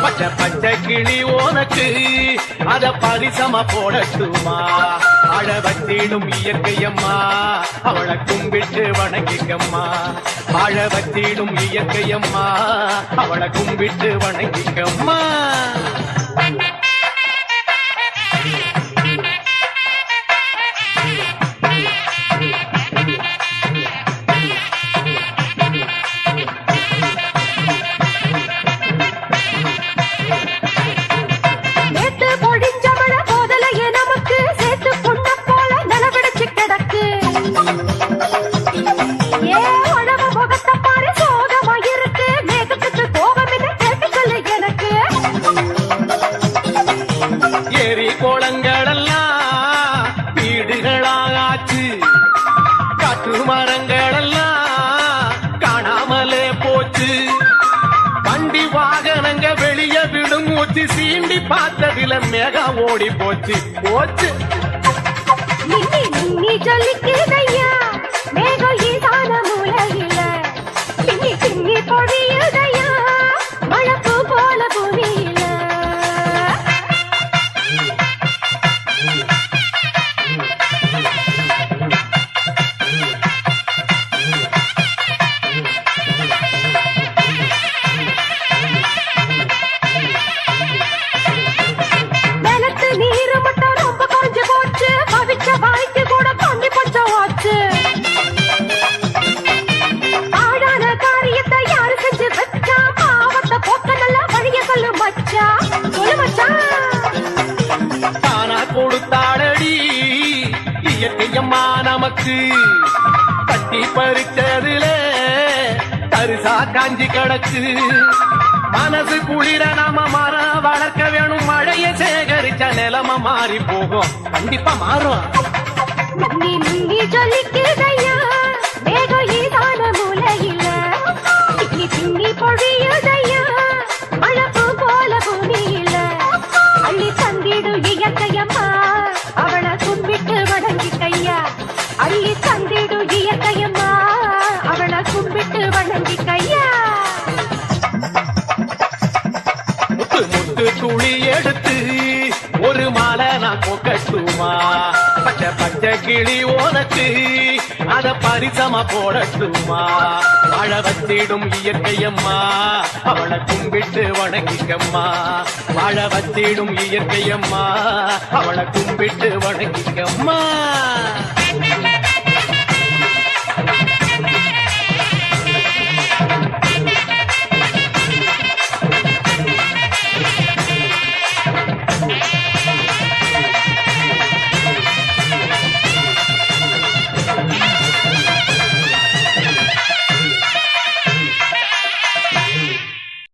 பச்சை பச்சை கிளி உனக்கு அத பரிசம போடட்டுமா அழ வச்சிடும் இயற்கையம்மா அவளை கும்பிட்டு வணங்கிக்கம்மா வாழ வச்சிடும் இயற்கையம்மா அவளை கும்பிட்டு வணங்கிக்கம்மா கோளங்களெல்லாம் வீடுகளாச்சு காற்று மரங்களெல்லாம் காணாமலே போச்சு வண்டி வாகனங்க வெளிய விடும் ஊற்றி சீண்டி பார்த்ததில மேகம் ஓடி போச்சு போச்சு சொல்லிக்கையா மேகம் ஈசான மூலையில பின்னி பின்னி பொழியுதையா மழப்பு போல பூமியில நிலத்து நீரு மட்டும் ரொம்ப குறைஞ்சு போச்சு பவிச்ச வாய்க்கு கூட பந்தி பஞ்சம் ஆச்சு ஆடான காரியத்தை யாரு செஞ்சு வச்சா பாவத்தை போக்க நல்லா வழிய சொல்லு மச்சா சொல்லு மச்சா தானா கொடுத்தாடடி இயற்கையம்மா நமக்கு கட்டி பறிச்சதுல தரிசா காஞ்சி கிடக்கு மனசு குளிர நாம மரம் வளர்க்க வேணும் மழைய சேகரிச்ச நிலைமை மாறி போகும் கண்டிப்பா மாறும் நீ சொல்லிக்கையா மேகம் ஈசான மூலையில பின்னி பின்னி பொழியுதையா மழப்பு போல பூமியில அள்ளி தந்திடு இயற்கையம்மா அவளை கும்பிட்டு வணங்கிக்கையா அள்ளி தந்திடு இயற்கையம்மா அவளை கும்பிட்டு வணங்கிக்கையா முத்து முத்து துளி எடுத்து ஒரு மாலை நான் கொக்கட்டுமா பச்சை பச்சை கிளி உனக்கு அத பரிசமா போடட்டுமா வாழ வச்சிடும் இயற்கையம்மா அவளை கும்பிட்டு வணங்கிக்கம்மா வாழ வச்சிடும் இயற்கையம்மா அவளை கும்பிட்டு வணங்கிக்கம்மா